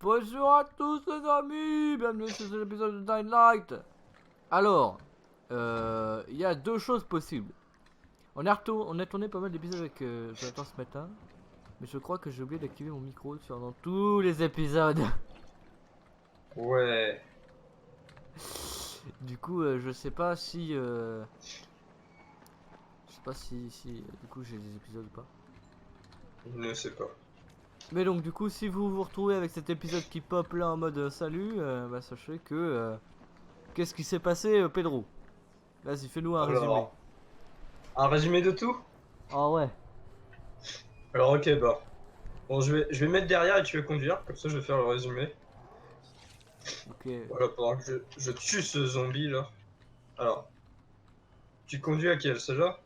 Bonjour à tous les amis, bienvenue sur cet épisode de Dying Light. Alors, il y a deux choses possibles. On a tourné pas mal d'épisodes avec Jonathan ce matin, mais je crois que j'ai oublié d'activer mon micro dans tous les épisodes. Ouais, Du coup, je sais pas si, du coup j'ai des épisodes ou pas. il ne sait pas. Mais donc du coup, si vous vous retrouvez avec cet épisode qui pop là en mode salut, bah sachez que qu'est-ce qui s'est passé, Pedro? Vas-y, fais-nous un résumé. Alors, un résumé de tout? Ah ouais. Alors ok, bah. Bon, je vais mettre derrière et tu vas conduire, comme ça je vais faire le résumé. Ok. Voilà, pendant que je tue ce zombie là. Alors, tu conduis à quelle, celle-là?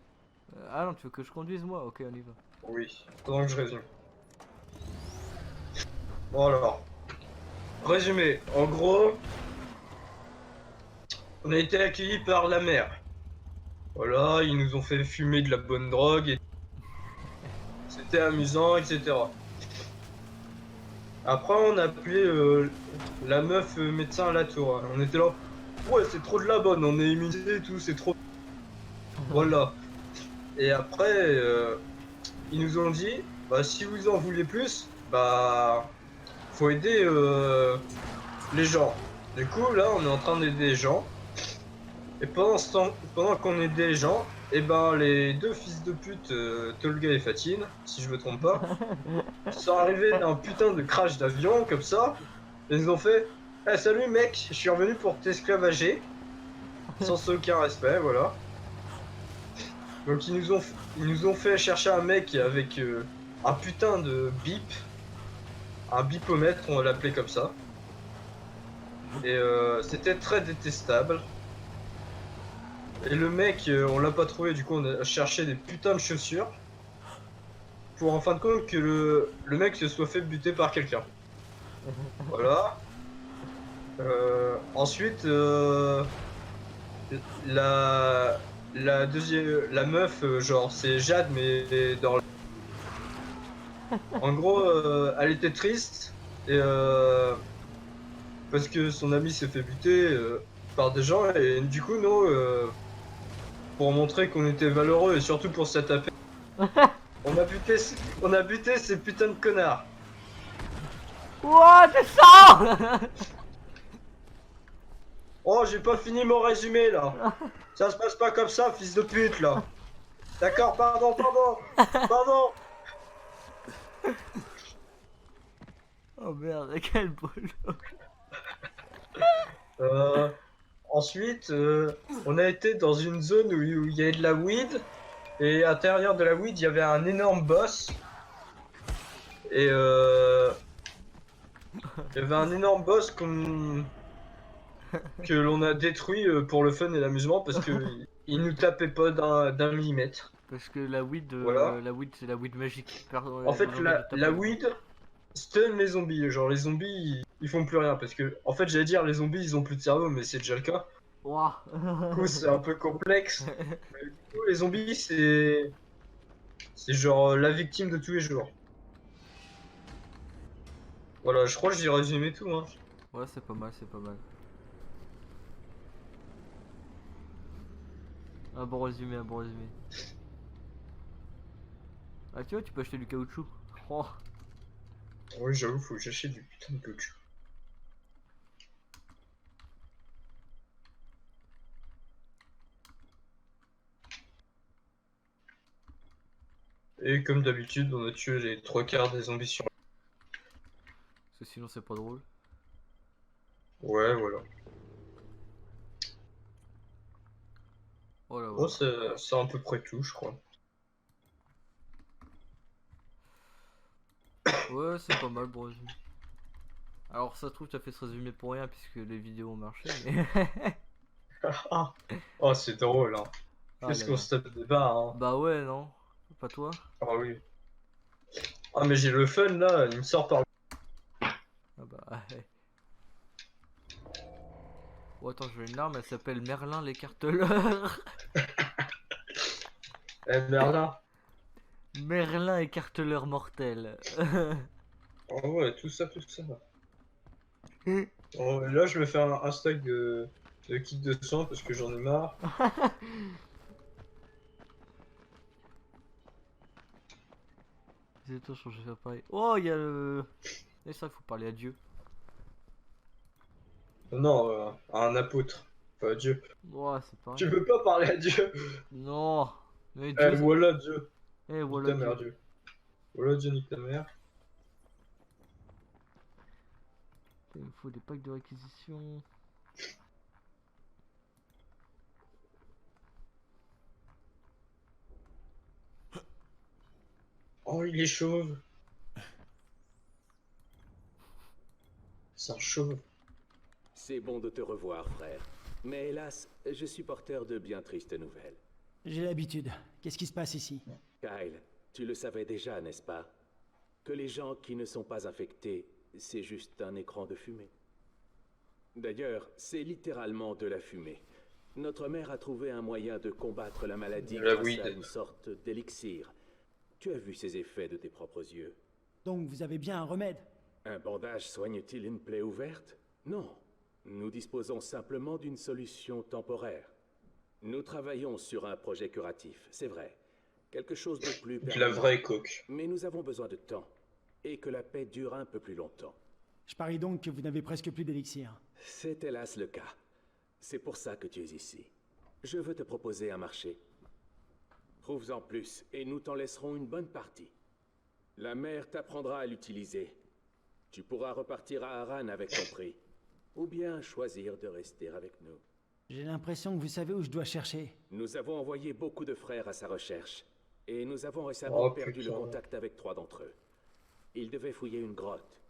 Ah non, tu veux que je conduise moi? Ok, on y va. Oui, pendant que je résume. Bon alors, résumé. En gros, on a été accueillis par la mer. Voilà, ils nous ont fait fumer de la bonne drogue et c'était amusant, etc. Après, on a appelé la meuf médecin à la tour. On était là. Ouais, c'est trop de la bonne, on est immunisé et tout, c'est trop. Voilà. Et après, ils nous ont dit, bah si vous en voulez plus, bah faut aider les gens. Du coup, là, on est en train d'aider les gens. Et pendant ce temps, pendant qu'on aidait les gens, et ben les deux fils de pute, Tolga et Fatine, si je me trompe pas, sont arrivés d'un putain de crash d'avion comme ça. Et ils ont fait, eh, salut mec, je suis revenu pour t'esclavager, sans aucun respect, voilà. Donc ils nous ont fait chercher un mec avec un putain de bip, un bipomètre, on va l'appeler comme ça. Et c'était très détestable. Et le mec, on l'a pas trouvé, du coup on a cherché des putains de chaussures pour en fin de compte que le mec se soit fait buter par quelqu'un. Voilà. Ensuite, la, la deuxième, la meuf, genre c'est Jade, mais dans en gros, elle était triste et parce que son ami s'est fait buter par des gens et du coup nous, pour montrer qu'on était valeureux et surtout pour se taper, on a buté, on a buté ces putains de connards. What? Descends! Oh, j'ai pas fini mon résumé là. Ça se passe pas comme ça, fils de pute là. D'accord, pardon. Oh merde, quel boulot. Euh, Ensuite, on a été dans une zone où il y avait de la weed. Et à l'intérieur de la weed, il y avait un énorme boss. Et il y avait un énorme boss que l'on a détruit pour le fun et l'amusement parce que il nous tapait pas d'un millimètre. Parce que Voilà. la weed c'est la weed magique. En Les fait, zombies ne tapent la pas les weed stun les zombies. Genre, les zombies, ils font plus rien. Parce que, en fait, j'allais dire, les zombies, ils ont plus de cerveau, mais c'est déjà le cas. Ouah. Du coup, c'est un peu complexe. Mais du coup, les zombies, c'est genre la victime de tous les jours. Voilà, je crois que j'ai résumé tout, hein. Ouais, c'est pas mal, c'est pas mal. Un bon résumé, un bon résumé. Ah, tu vois, tu peux acheter du caoutchouc. Oh. Oui, j'avoue, faut que j'achète du putain de caoutchouc. Et comme d'habitude, on a tué les trois quarts des zombies sur. Parce que sinon, c'est pas drôle. Ouais, voilà. Voilà, Bon, voilà. c'est à peu près tout, je crois. Ouais, c'est pas mal, bon résumé. Alors, ça se trouve, tu as fait ce résumé pour rien puisque les vidéos ont marché, mais. Ah, oh, c'est drôle, hein. Ah Qu'est-ce là qu'on là. se tape des barres, hein. Bah ouais, non? Pas toi? Ah oui. Ah, mais j'ai le fun là, il me sort par. Ah bah, ouais. Oh, attends, j'ai une arme, elle s'appelle Merlin l'écarteleur. Eh, Merlin. Merlin écarteleur mortel. Ah ouais, tout ça, tout ça. Bon, là, je me fais un stack de kit de sang parce que j'en ai marre. C'est toi, je vais faire pareil. Oh, il y a le. Et ça, il faut parler à Dieu. Non, à un apôtre. Pas à Dieu. Ouais, c'est pareil. Tu peux pas parler à Dieu. Non. Mais Eh, Dieu, ça. voilà Dieu. Eh, Nique voilà ta mère, Dieu. Dieu. Voilà Dieu, nique ta mère. Il me faut des packs de réquisition. Oh, il est chauve. C'est un chauve. C'est bon de te revoir, frère. Mais hélas, je suis porteur de bien tristes nouvelles. J'ai l'habitude. Qu'est-ce qui se passe ici? Kyle, tu le savais déjà, n'est-ce pas? Que les gens qui ne sont pas infectés, c'est juste un écran de fumée. D'ailleurs, c'est littéralement de la fumée. Notre mère a trouvé un moyen de combattre la maladie La grâce weed. à une sorte d'élixir. Tu as vu ses effets de tes propres yeux. Donc vous avez bien un remède? Un bandage soigne-t-il une plaie ouverte? Non. Nous disposons simplement d'une solution temporaire. Nous travaillons sur un projet curatif, c'est vrai. Quelque chose de plus De la permanent. vraie coque. Mais nous avons besoin de temps. Et que la paix dure un peu plus longtemps. Je parie donc que vous n'avez presque plus d'élixir. C'est hélas le cas. C'est pour ça que tu es ici. Je veux te proposer un marché. Trouve-en plus, et nous t'en laisserons une bonne partie. La mère t'apprendra à l'utiliser. Tu pourras repartir à Harran avec ton prix. Ou bien choisir de rester avec nous. J'ai l'impression que vous savez où je dois chercher. Nous avons envoyé beaucoup de frères à sa recherche. Et nous avons récemment Oh, perdu le putain. contact avec 3 d'entre eux. Ils devaient fouiller une grotte.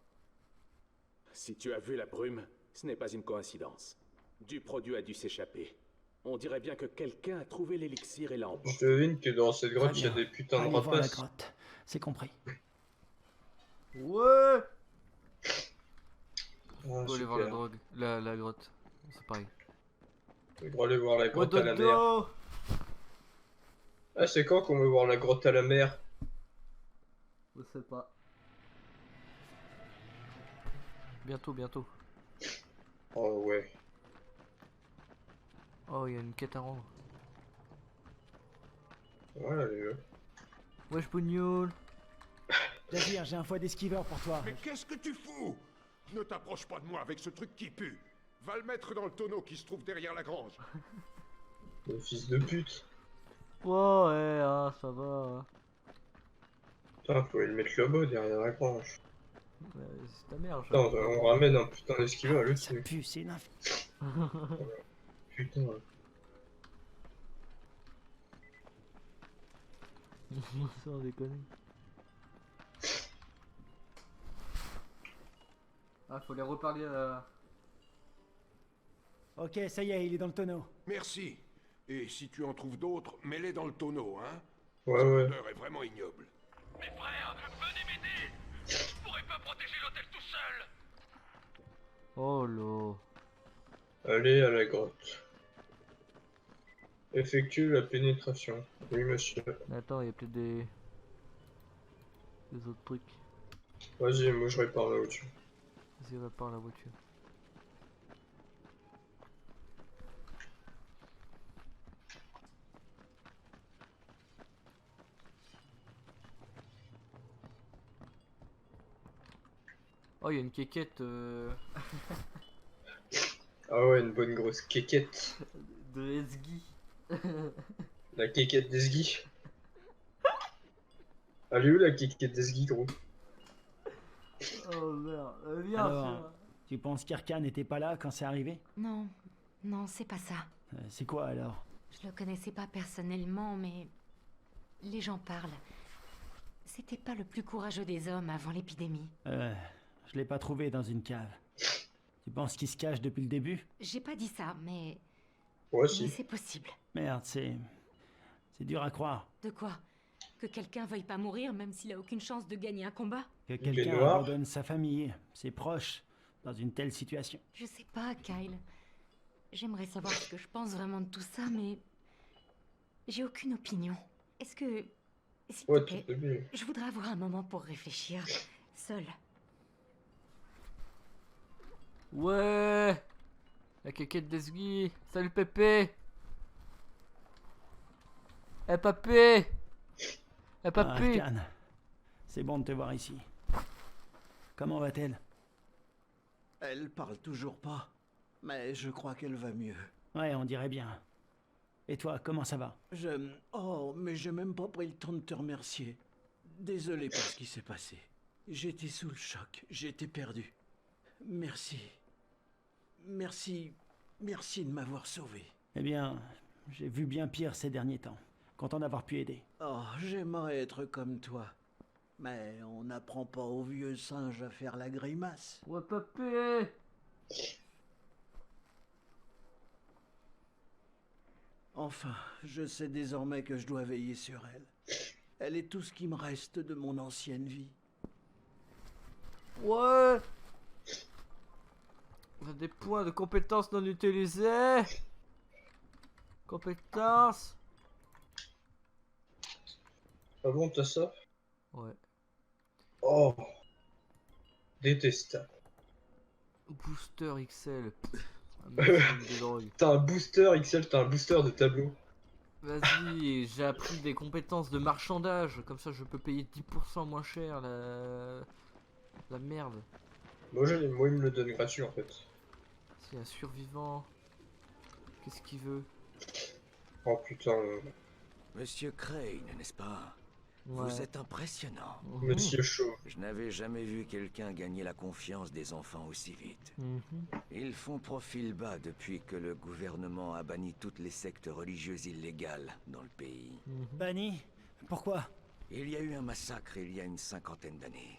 Si tu as vu la brume, ce n'est pas une coïncidence. Du produit a dû s'échapper. On dirait bien que quelqu'un a trouvé l'élixir et l'a Je emporté. devine que dans cette Très grotte, il y a bien. des putains de Allez voir la rapaces. grotte. C'est compris. Ouais. Ah, On va aller voir la super. drogue. La grotte. C'est pareil. On va aller voir la Oh, grotte à la mer. dodo. Ah, c'est quand qu'on va voir la grotte à la mer? Je sais pas. Bientôt, bientôt. Oh ouais. Oh, il y a une quête à rendre. Voilà les gars. Wesh, Pougnoul. Jazir, j'ai un foie d'esquiveur pour toi. Mais qu'est-ce que tu fous? Ne t'approche pas de moi avec ce truc qui pue. Va le mettre dans le tonneau qui se trouve derrière la grange. Le fils de pute. Oh, ouais, ah, ça va. Putain, faut aller le mettre là-bas derrière la grange. C'est ta mère. Putain, on ramène un putain d'esquiveur le Ça truc. pue, c'est une inf... Putain. Sans déconner. Ah, faut les reparler à... Ok, ça y est, il est dans le tonneau. Merci. Et si tu en trouves d'autres, mets-les dans le tonneau, hein. Ouais, Cette ouais. odeur est vraiment ignoble. Mes frères, venez m'aider! Je pourrais pas protéger l'hôtel tout seul! Oh là. Allez à la grotte. Effectue la pénétration. Oui, monsieur. Mais attends, il y a peut-être des autres trucs. Vas-y, moi je répare la voiture. Vas-y, répare la voiture. Oh, il y a une quéquette Ah ouais, une bonne grosse quéquette. de Esgui. La quéquette d'Esgui. Elle est où la quéquette d'Esgui, gros? Oh merde, viens, Alors, tu penses qu'Arkan n'était pas là quand c'est arrivé? Non, non, c'est pas ça. C'est quoi alors? Je le connaissais pas personnellement, mais les gens parlent. C'était pas le plus courageux des hommes avant l'épidémie. Je l'ai pas trouvé dans une cave. Tu penses qu'il se cache depuis le début? J'ai pas dit ça, mais Ouais, mais si. c'est possible. Merde, c'est dur à croire. De quoi? Que quelqu'un veuille pas mourir même s'il a aucune chance de gagner un combat? Que est quelqu'un noir. abandonne sa famille, ses proches, dans une telle situation. Je sais pas, Kyle. J'aimerais savoir ce que je pense vraiment de tout ça, mais j'ai aucune opinion. Est-ce que... S'il Ouais, te tout plaît, est bien. je voudrais avoir un moment pour réfléchir, seul. Ouais. La caquette d'Esgui. Salut Pépé. Eh Papé. Eh Papé. Arcane, c'est bon de te voir ici. Comment va-t-elle? Elle parle toujours pas, mais je crois qu'elle va mieux. Ouais, on dirait bien. Et toi, comment ça va? Oh, mais j'ai même pas pris le temps de te remercier. Désolé pour ce qui s'est passé. J'étais sous le choc, j'étais perdu. Merci. Merci de m'avoir sauvé. Eh bien, j'ai vu bien pire ces derniers temps. Content d'avoir pu aider. Oh, j'aimerais être comme toi. Mais on n'apprend pas aux vieux singes à faire la grimace. Ouais Papé. Enfin, je sais désormais que je dois veiller sur elle. Elle est tout ce qui me reste de mon ancienne vie. Ouais. On a des points de compétences non utilisés. Compétences. Ah bon, t'as ça? Ouais. Oh. Détestable. Booster XL. Un maximum de drogue. T'as un booster XL, t'as un booster de tableau. Vas-y, j'ai appris des compétences de marchandage. Comme ça, je peux payer 10% moins cher la merde. Moi, il me le donne gratuit en fait. C'est un survivant. Qu'est-ce qu'il veut? Oh putain, Monsieur Crane, n'est-ce pas? Ouais. Vous êtes impressionnant. Monsieur Chaud. Je n'avais jamais vu quelqu'un gagner la confiance des enfants aussi vite. Mhm. Ils font profil bas depuis que le gouvernement a banni toutes les sectes religieuses illégales dans le pays. Banni? Pourquoi? Il y a eu un massacre il y a une 50aine d'années.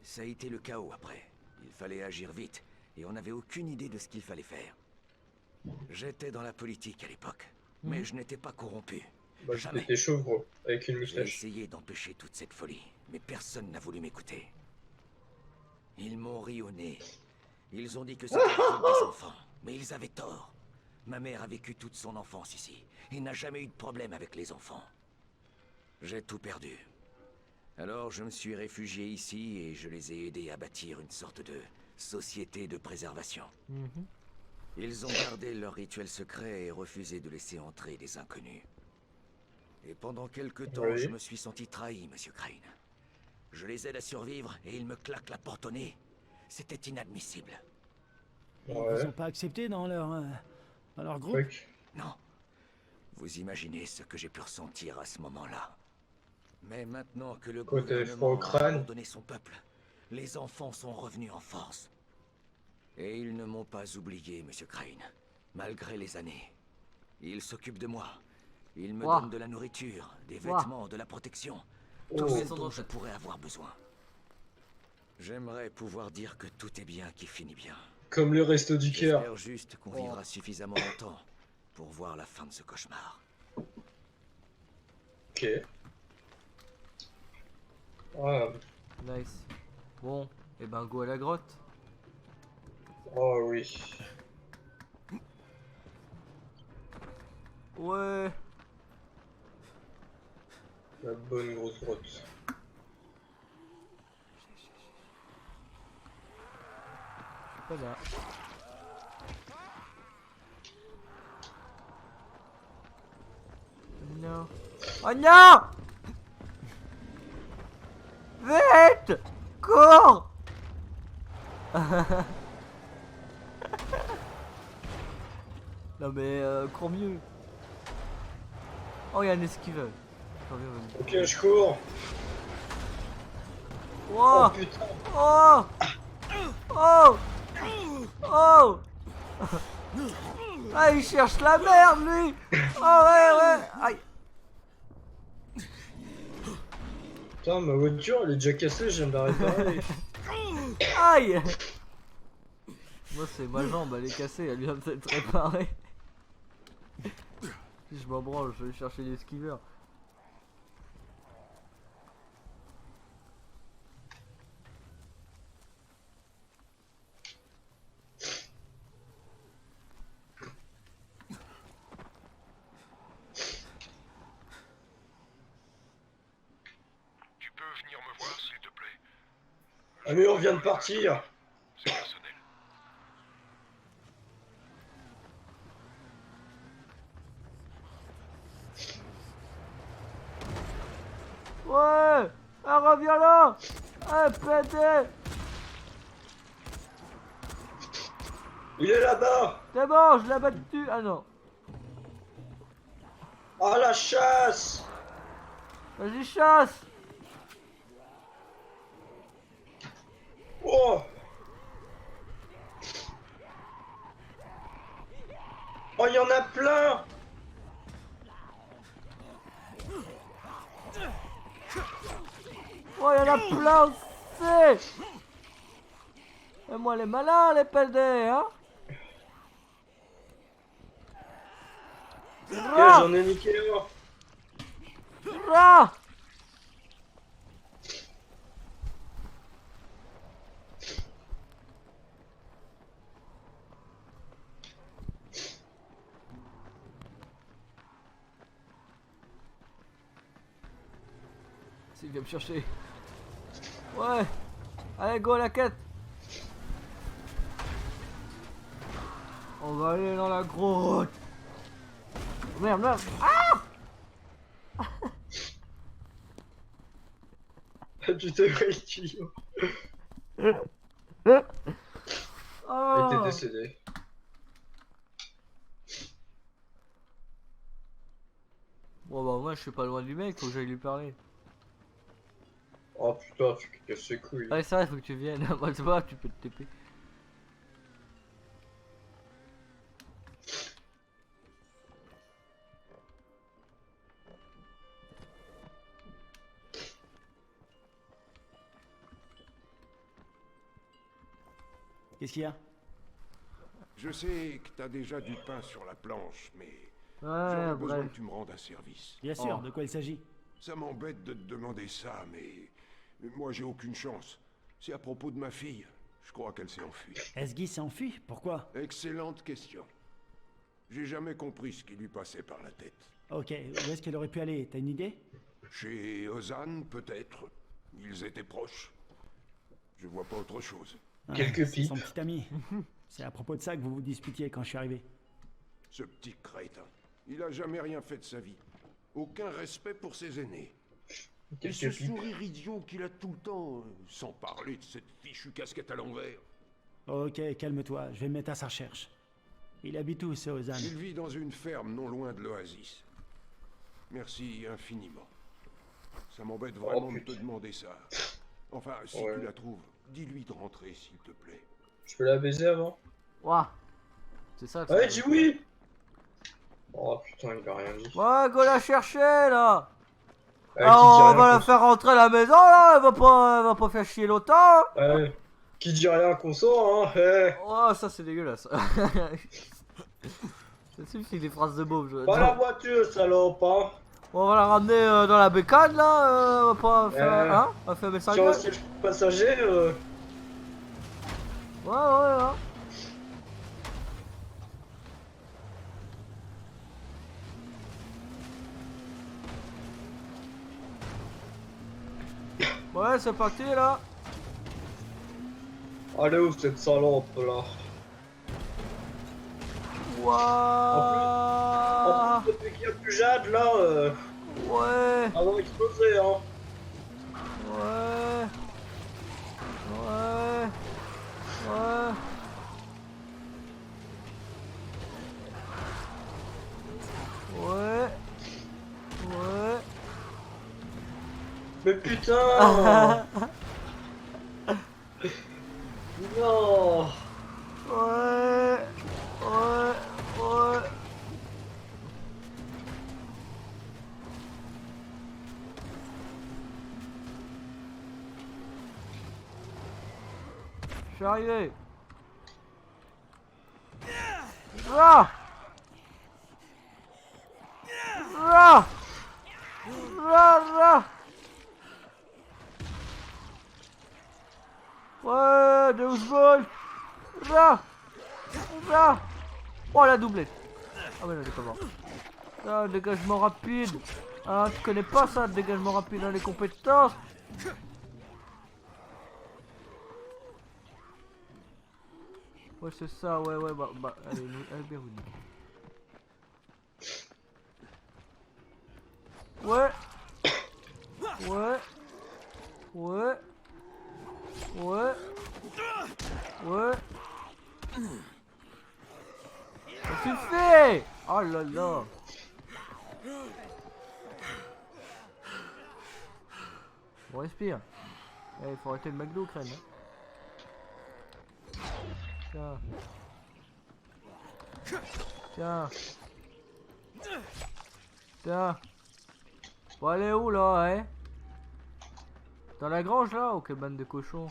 Ça a été le chaos après. Il fallait agir vite, et on n'avait aucune idée de ce qu'il fallait faire. J'étais dans la politique à l'époque, mais je n'étais pas corrompu. Bah, Jamais. t'étais chauve, gros, avec une J'ai moustache. essayé d'empêcher toute cette folie, mais personne n'a voulu m'écouter. Ils m'ont ri au nez. Ils ont dit que c'était la faute des enfants, mais ils avaient tort. Ma mère a vécu toute son enfance ici, et n'a jamais eu de problème avec les enfants. J'ai tout perdu. Alors je me suis réfugié ici et je les ai aidés à bâtir une sorte de société de préservation. Mhm. Ils ont gardé leur rituel secret et refusé de laisser entrer des inconnus. Et pendant quelque temps, Oui. je me suis senti trahi, Monsieur Crane. Je les aide à survivre et ils me claquent la porte au nez. C'était inadmissible. Ils Ouais. vous ont pas accepté dans leur groupe? Fuck. Non. Vous imaginez ce que j'ai pu ressentir à ce moment-là. Mais maintenant que le Quoi, t'avais froid au gouvernement a crâne? abandonné son peuple, les enfants sont revenus en force. Et ils ne m'ont pas oublié, Monsieur Crane, malgré les années. Ils s'occupent de moi. Ils me Ouah. donnent de la nourriture, des Ouah. vêtements, de la protection. Tout Oh. ce dont je pourrais avoir besoin. J'aimerais pouvoir dire que tout est bien qui finit bien. Comme le resto du cœur. J'espère juste qu'on vivra suffisamment longtemps pour voir la fin de ce cauchemar. Ok. Ah, Nice. Bon, et ben go à la grotte. oh oui. Ouais. La bonne grosse grotte. Pas là. Non. Oh non! Vite! Cours! Non mais cours mieux. Oh il y a un esquiveur. Ok, je cours. Oh! Oh putain. Oh! Oh! Oh! Ah, il cherche la merde, lui! Oh, ouais! Aïe! Putain, ma voiture elle est déjà cassée, je viens de la réparer. Aïe! Moi, c'est ma jambe, elle est cassée, elle vient de s'être réparée. Si je m'en branle, je vais chercher l'esquiveur. Tu peux venir me voir, s'il te plaît. Ah mais on vient de partir. C'est personnel. Ouais. Ah, reviens là. Ah, pété. Il est là-bas. C'est bon, je l'ai battu. Ah non. Ah, la chasse. Vas-y, chasse. Oh. Oh, il y en a plein. Oh, il y en a plein aussi. Et moi, les malins, les PD, hein. Ok, Ra, j'en ai niqué un. ra. S'il vient me chercher. Ouais. Allez, go, la quête. On va aller dans la grotte. Oh, merde, merde. Ah. Tu t'es pris le tuyau. Oh. Il était décédé. Bon bah moi je suis pas loin du mec, faut que j'aille lui parler. Oh putain, tu casses les couilles. Ouais c'est vrai, faut que tu viennes. Moi c'est pas grave, tu peux te TP. Qu'est-ce qu'il y a? Je sais que t'as déjà du pain sur la planche, mais Ouais, j'aurais besoin bref. que tu me rendes un service. Bien sûr, Oh. de quoi il s'agit? Ça m'embête de te demander ça, mais moi j'ai aucune chance. C'est à propos de ma fille. Je crois qu'elle s'est enfuie. Esgy s'est enfui? Pourquoi? Excellente question. J'ai jamais compris ce qui lui passait par la tête. Ok, où est-ce qu'elle aurait pu aller? T'as une idée? Chez Ozan, peut-être. Ils étaient proches. Je vois pas autre chose. Quelques c'est son pipes. petit ami. C'est à propos de ça que vous vous disputiez quand je suis arrivé. Ce petit crétin. Il a jamais rien fait de sa vie. Aucun respect pour ses aînés. Et ce Quelques pipes. sourire idiot qu'il a tout le temps, sans parler de cette fichue casquette à l'envers. Ok, calme-toi, je vais me mettre à sa recherche. Il habite où, ce Ozan? Il vit dans une ferme non loin de l'oasis. Merci infiniment. Ça m'embête vraiment de te putain. demander ça. Enfin, si Ouais. tu la trouves, dis-lui de rentrer, s'il te plaît. Je peux la baiser avant? Ouah. C'est ça. Ouais, dis oui! Oh putain, il a rien dit. Ouais, go la chercher là. Ouais, Ah, qui dit on rien va la qu'on- faire rentrer à la maison là, elle va pas faire chier longtemps. Ouais. Qui dit rien qu'on sort, hein? Eh. Oh, ça c'est dégueulasse. C'est des phrases de beauf. Pas la voiture, salope, hein? On va la ramener dans la bécane là, on va pas faire. Hein? On va faire mes Sur gueule. un siège passager, Ouais, ouais. Ouais, c'est parti là. allez où cette salope là? Waouh. En plus, depuis qu'il y a plus Jade là, Ouais. ça va exploser, hein? Ouais. Ouais. Ouais. Ouais. Ouais. Mais putain! Non! Ouais. Ouais. Ouais. Je suis arrivé. Ah! Ah! Ah! Ouais, Deus Ball. Ah! Ah! Oh la doublette. Ah ouais, là, elle est pas morte. Ah, dégagement rapide. Ah, tu connais pas ça, dégagement rapide dans les compétences. Ouais, c'est ça, ouais, bah, allez, allez bien vous niquer. Ouais. Ouais. Ouais. Ouais. Ouais. Ça suffit! Oh là là! On respire. Eh, il faut arrêter le McDo, crème. Hein. Tiens. Tiens. Tiens. Faut aller où là, hein? Dans la grange là? Ou quelle bande de cochons?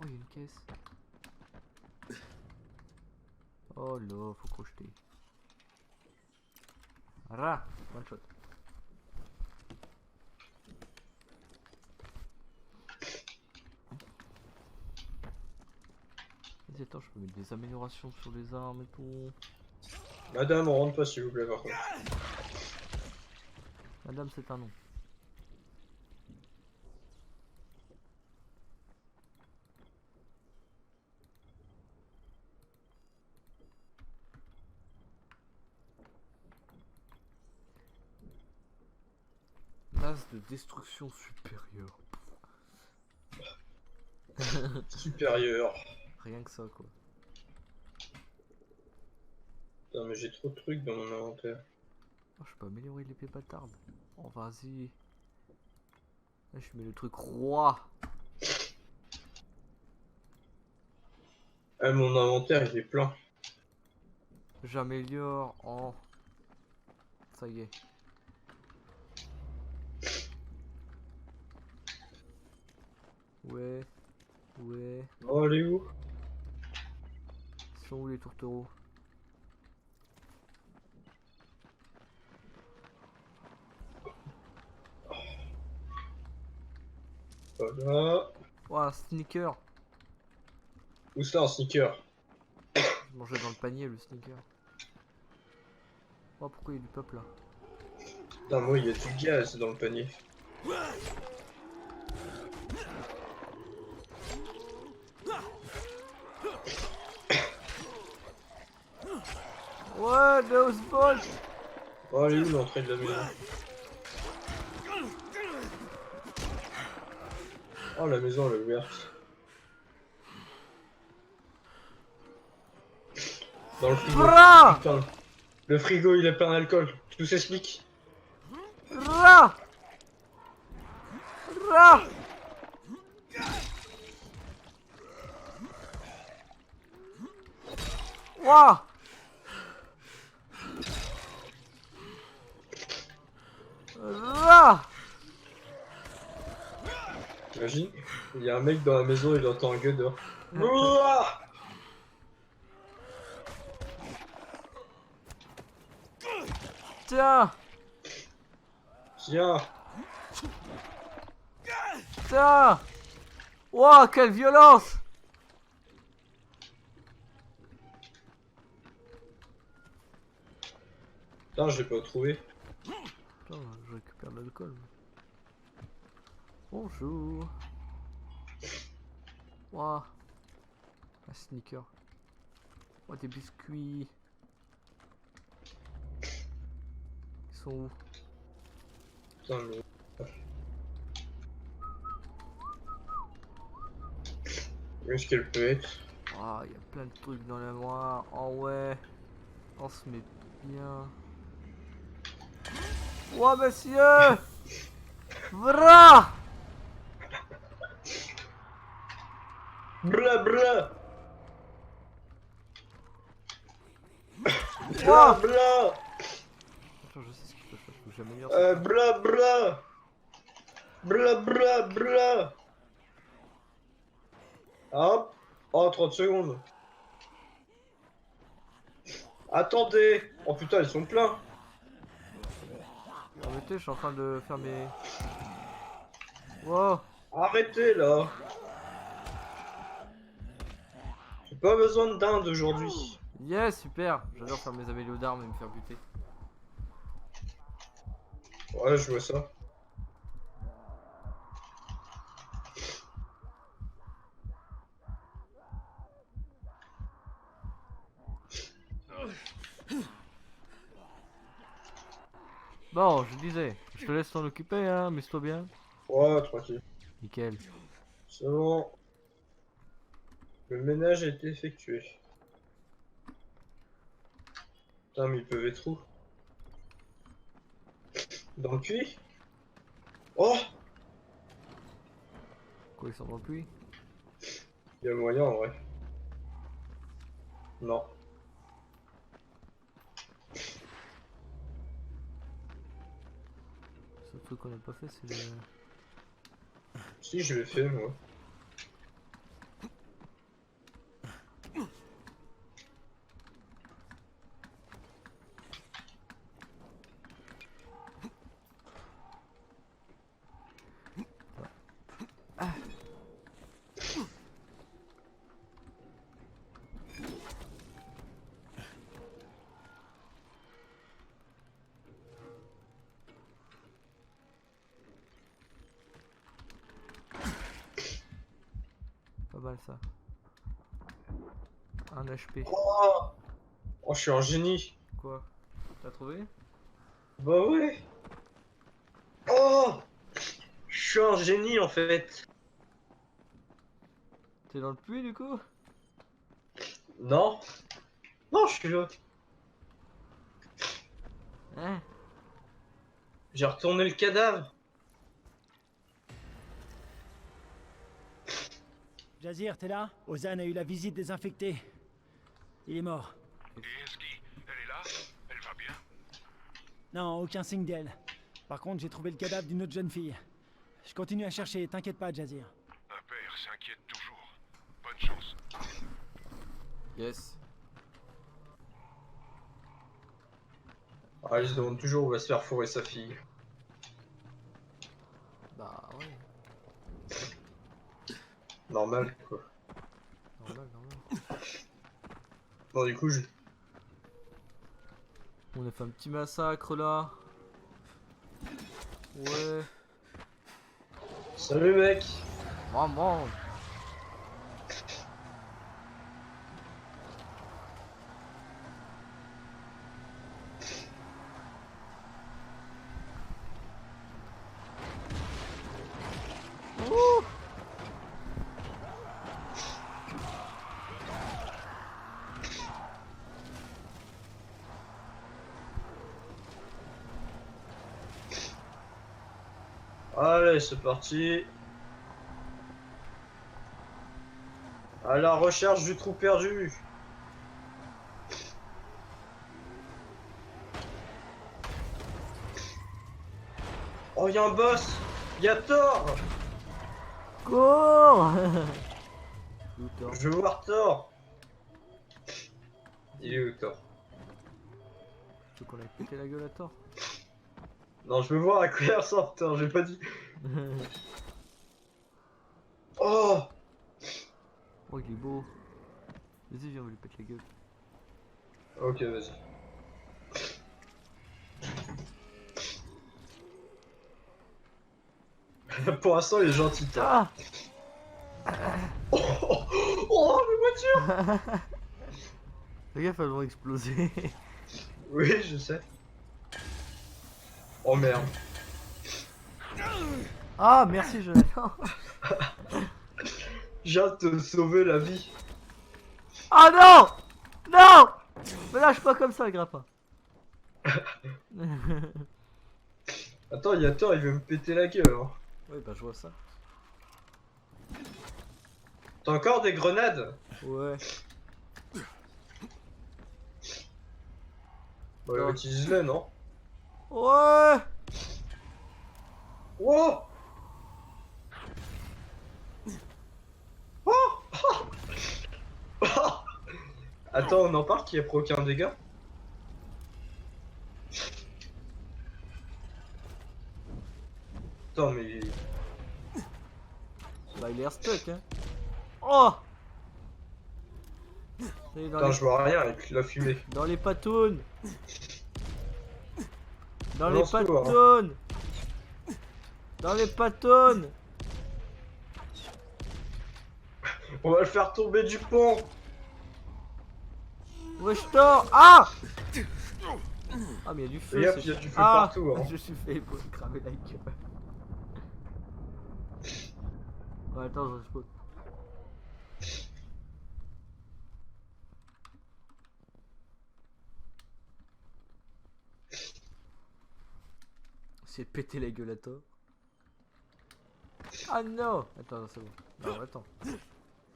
Oh, il y a une caisse. Oh là, faut crocheter. Ra, one shot. Vas-y, attends, je peux mettre des améliorations sur les armes et tout. Madame, on rentre pas s'il vous plaît par contre. Madame, c'est un nom. Masse de destruction supérieure. Supérieur. Rien que ça, quoi. Putain, mais j'ai trop de trucs dans mon inventaire. Oh, je peux améliorer l'épée bâtarde. Oh, vas-y. Là, je mets le truc roi. Ah, mon inventaire il est plein. J'améliore en... Ça y est. Ouais. Ouais. Oh, elle est où? Ils sont où les tourtereaux? Voilà. Oh, un sneaker. Où ça un sneaker? Je mangeais dans le panier le sneaker. Oh, pourquoi il y a du peuple là? Putain, moi il y a du gaz dans le panier. Ouais, those balls. Oh, elle est où l'entrée de la maison? Oh, la maison elle est ouverte. Dans le frigo. Bra! Putain. Le frigo il est plein d'alcool. Tout s'explique. Ra! Ra! Ouah! Ra! Imagine, il y a un mec dans la maison, il entend un gueule dehors. Ouah. Tiens! Tiens. Tiens! Ouah, quelle violence! Putain, je l'ai pas trouvé. Putain, je récupère de l'alcool. Bonjour. Ouah. Un sneaker. Oh, des biscuits. Ils sont où? Putain, mais... Où est-ce qu'elle peut être? Ah, il y a plein de trucs dans la noire. Oh ouais. On se met bien. Ouah, monsieur! Vra! Bla bla. Ouah! Bla bla. Attends, je sais ce qu'il faut faire. Faut que j'améliore ça. Bla bla. Bla bla bla. Hop. Oh, 30 secondes. Attendez. Oh putain, ils sont pleins. Arrêtez, je suis en train de faire mes... Wow! Arrêtez là. J'ai pas besoin de dinde aujourd'hui. Yes, super! J'adore faire mes amélios d'armes et me faire buter. Ouais, je vois ça. Bon, je disais, je te laisse t'en occuper, hein, mets-toi bien. Ouais, tranquille. Nickel. C'est bon. Le ménage a été effectué. Putain, mais ils peuvent être où? Dans le puits? Oh! Quoi, ils sont dans le puits? Il y a moyen en vrai. Non. Ce truc qu'on a pas fait, c'est le... Si, je l'ai fait moi. Pas mal ça. Un HP. Oh! Oh, je suis un génie. Quoi? T'as trouvé? Bah ouais. Oh! Je suis un génie en fait. T'es dans le puits du coup? Non. Non, je suis là. Hein? J'ai retourné le cadavre. Jazir, t'es là? Ozan a eu la visite des infectés. Il est mort. Et Eski, elle est là? Elle va bien? Non, aucun signe d'elle. Par contre, j'ai trouvé le cadavre d'une autre jeune fille. Je continue à chercher, t'inquiète pas, Jazir. Un père s'inquiète toujours. Bonne chance. Yes. Ah, il se demande toujours où va se faire fourrer sa fille. Bah ouais, Normal quoi. normal. Bon, du coup, je. On a fait un petit massacre là. Ouais. Salut mec. Maman. Allez, c'est parti. À la recherche du trou perdu. Oh, y'a un boss. Y'a Thor. Cours. Où Thor? Je veux voir Thor. Il est où Thor? Tu veux qu'on ait pété la gueule à Thor? Non, je veux voir à quoi il ressemble Thor, j'ai pas dit. Oh! Oh, il est beau. Vas-y, viens, on va lui péter la gueule. Ok, vas-y. Pour l'instant, il est gentil, Thor. Ah. Oh, oh, mes voitures! Les gars, elles vont exploser. Oui, je sais. Oh merde. Ah, merci, Jonathan. J'ai hâte de te sauver la vie. Ah non! Non! Me lâche pas comme ça, le grappin. Attends, il y a Thor, il veut me péter la gueule. Hein. Ouais, bah, je vois ça. T'as encore des grenades? Ouais. Bah, Non. utilise-les, non? Ouais! Oh! Oh! Attends, on en parle qui a pris aucun dégât? Attends, mais... Bah, il est stuck, hein. Oh! Ça y est, Attends, je vois rien avec la fumée. dans les patounes! Dans les Lance-toi, hein. patounes! Dans les patounes! On va le faire tomber du pont! Wesh, Thor! Ah! Ah, mais il y a du feu. Regarde, c'est il y a du feu Ah, partout, hein. je suis fait pour cramer la gueule. Ouais, attends, je respawn. C'est péter la gueule à toi. Ah non! Attends, c'est bon. Non, attends.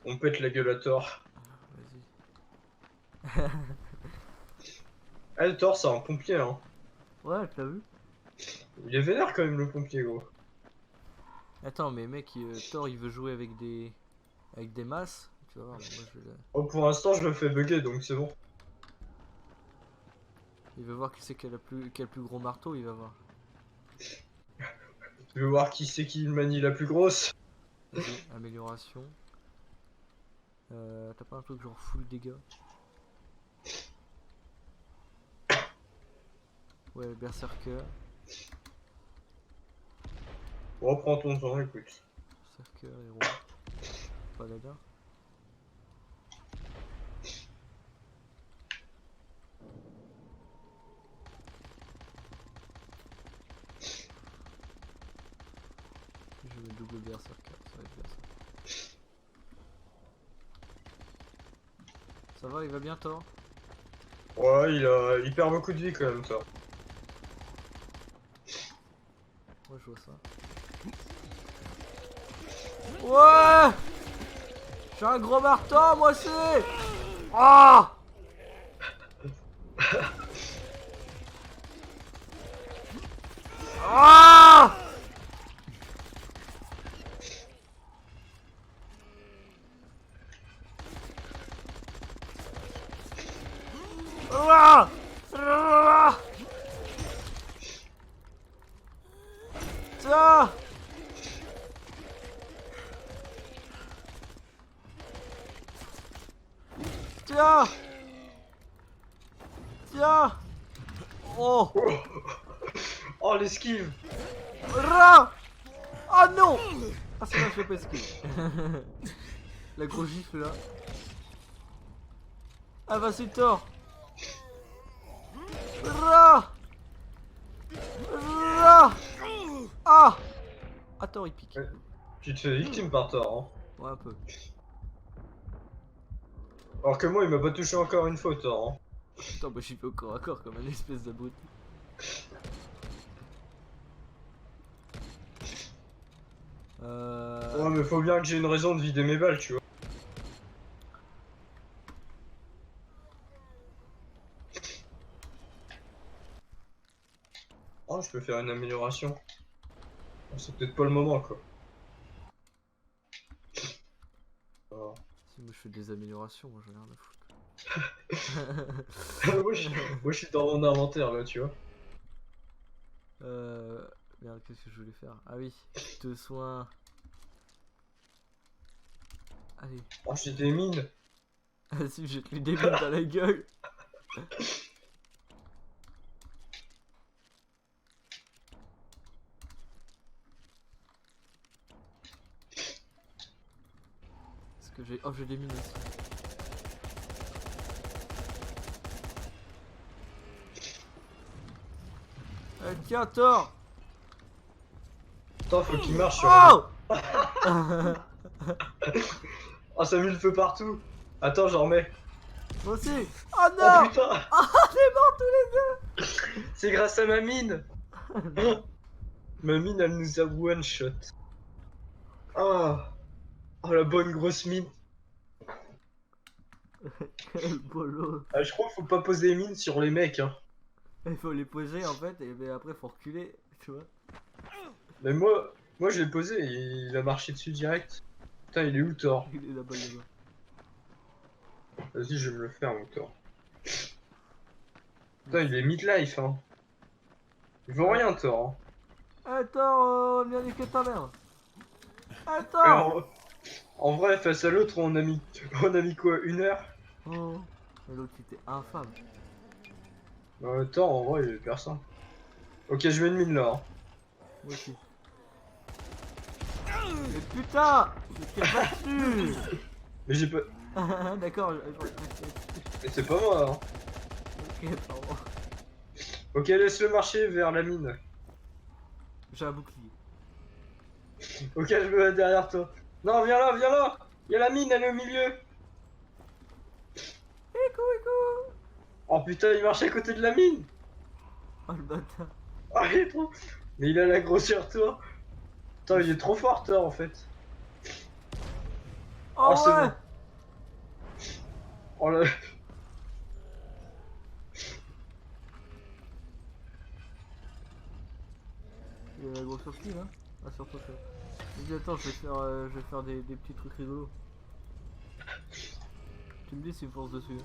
On pète la gueule à Thor. Vas-y. Ah, Thor, c'est un pompier, hein. Ouais, t'as vu? Il est vénère quand même, le pompier, gros. Attends, mais mec, Thor il veut jouer avec des masses. Tu vas voir, moi je vais... Oh, pour l'instant, je le fais bugger, donc c'est bon. Il veut voir qui c'est qui a le plus gros marteau, il va voir. Tu veux voir qui c'est qui manie la plus grosse? Vas-y, amélioration. T'as pas un truc genre full dégâts? Ouais, berserker. Reprends ton temps, écoute. Berserker, héros. Paladin. Je vais double berserker, ça va être bien ça. Ça va, il va bien Thor? Ouais, il perd beaucoup de vie quand même, Thor. Ouais, je vois ça. Ouais! J'ai un gros marteau, moi aussi! Ah! Ah! Ah! Ah! Tiens! Tiens! Tiens! Oh! Oh, l'esquive! Ra! Oh non! Ah, c'est là que je l'ai pas esquivé. La grosse gifle là. Ah, vas-y, Thor! Ra! Ra! Ah! Ah, Thor il pique. Ouais. Tu te fais victime par Thor, hein. Ouais, un peu. Alors que moi, il m'a pas touché encore une fois, Thor, hein. Attends, bah j'y vais au corps à corps comme un espèce d'abruti. Ouais, mais faut bien que j'ai une raison de vider mes balles, tu vois. Oh, je peux faire une amélioration. Oh, c'est peut-être pas le moment, quoi. Oh. Si moi je fais des améliorations, moi j'en ai rien à foutre. moi, je suis dans mon inventaire, là, tu vois. Merde, qu'est-ce que je voulais faire? Ah oui, de soins. Allez. Oh, j'ai des mines. Vas-y, jette lui des mines dans la gueule. Est-ce que j'ai... Oh, j'ai des mines aussi. Tiens, Thor! Attends, faut qu'il marche sur Oh! Oh, ça a mis le feu partout. Attends, j'en remets. Moi aussi! Oh Oh non! putain! Oh, on est morts tous les deux! C'est grâce à ma mine. Ma mine, elle nous a one shot. Ah, oh, la bonne grosse mine. Quel bolo! Ah, je crois qu'il faut pas poser les mines sur les mecs, hein. Il faut les poser en fait, et mais après faut reculer, tu vois. Mais moi je l'ai posé et il a marché dessus direct. Putain, il est où Thor? Il est là-bas, là-bas. Vas-y, je vais me le faire, mon Thor. Putain, il est midlife, hein. Il vaut rien, Thor. Eh Thor, viens niquer ta mère! Eh Hein. Thor! En vrai, face à l'autre, on a mis quoi? 1 heure? Oh, mais l'autre était infâme. Thor, en vrai, il est personne. Ok, je mets une mine là. Hein. Moi aussi. Mais putain! Mais t'es battu! Mais j'ai pas. D'accord, Mais c'est pas moi, hein. Ok, pardon. Ok, laisse-le marcher vers la mine. J'ai un bouclier. Ok, je me mets derrière toi. Non, viens là, viens là. Il y a la mine, elle est au milieu. Écoute. Oh putain, il marche à côté de la mine. Oh le bâtard. Ah, il est trop... Mais il a la grosseur, toi. Putain, il est trop fort, toi, en fait. Oh, c'est ouais. bon. Oh là... Il y a la grosse sortie là. Ah surtout ça. Vas-y attends, je vais faire des petits trucs rigolos. Tu me dis s'il me force dessus.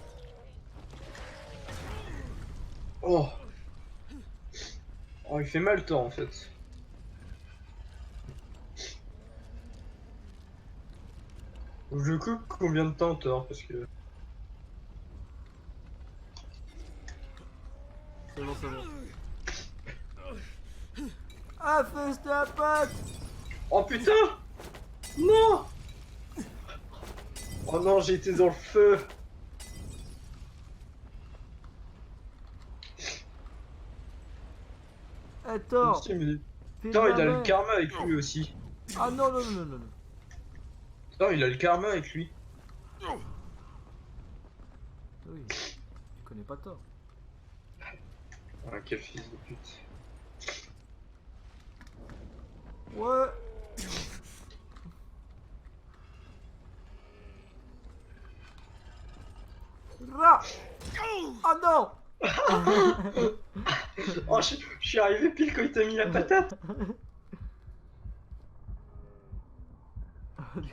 Oh. Oh, il fait mal, toi, en fait. Je coupe combien de temps, Thor, parce que... C'est bon, c'est bon. Ah, fais ta patte. Oh putain. Non. Oh non, j'ai été dans le feu. Eh Thor. Putain, il file a ma le main. karma avec lui aussi. Ah non, non, non, non, non. Thor, il a le karma avec lui. Oui. Tu connais pas Thor. Ah, quel fils de pute. Ouais. Ra. Ah non. Oh, je suis arrivé pile quand il t'a mis la patate.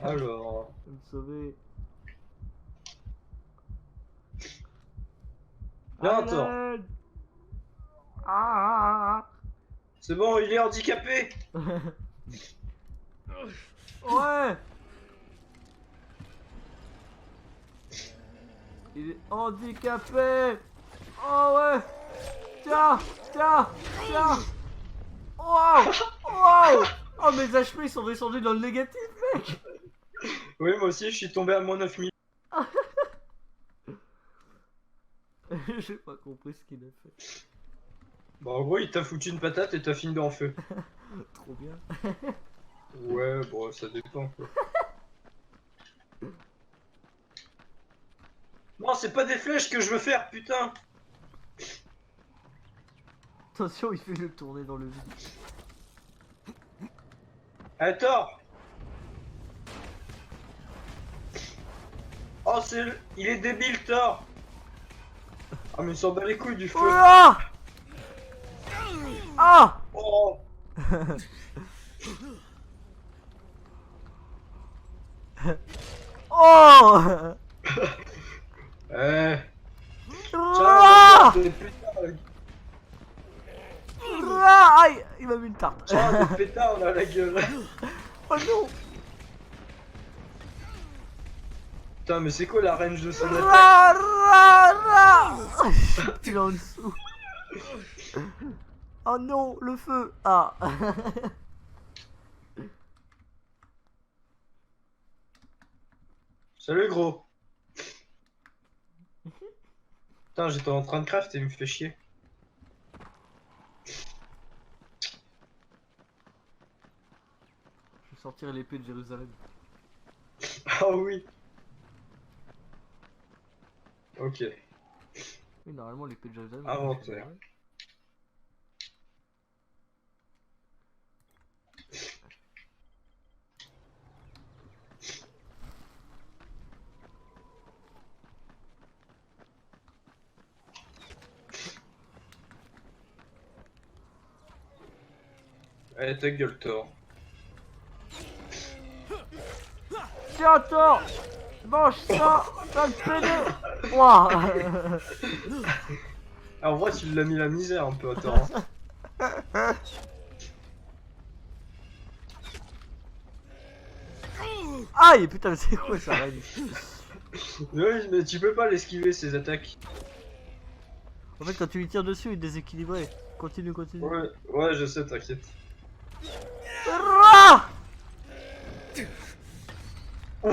Alors... Je vais me sauver. Viens, À Thor. l'aide. Ah. C'est bon, il est handicapé. Ouais. Il est handicapé. Oh ouais. Tiens. Wow. Wow. Oh mes HP ils sont descendus dans le négatif mec. Oui, moi aussi, je suis tombé à moins 9000. J'ai pas compris ce qu'il a fait. Bah, en gros, il t'a foutu une patate et t'as fini en feu. Trop bien. Ouais, bon, ça dépend quoi. Non, c'est pas des flèches que je veux faire, putain. Attention, il fait le tourner dans le vide. Eh, Thor. Oh, c'est le... Il est débile, Thor. Ah, mais il s'en bat les couilles du feu. Ah. Ah. Oh. Oh. Eh. Ah. Tiens, des pétards, Ah. Aïe, il m'a mis une tarte. tiens, des pétards là, la gueule. Oh non. Putain, mais c'est quoi la range de son attaque? Il est en dessous. Oh non, le feu. Ah. Salut, gros. Putain, j'étais en train de craft et il me fait chier. Je vais sortir l'épée de Jérusalem. Ah oui. Ok. Oui, normalement l'épée de Jérusalem. Inventaire. Allez, ta gueule, Thor. Tiens, Thor. Mange ça. Ça me pédé. Ouah. Ah, en vrai, tu l'as mis la misère un peu à Thor. Hein. Aïe, putain, mais c'est quoi ça, reine? Oui, mais tu peux pas l'esquiver ces attaques. En fait, quand tu lui tires dessus, il est déséquilibré. Continue. Ouais, je sais, t'inquiète. Ra. Oh.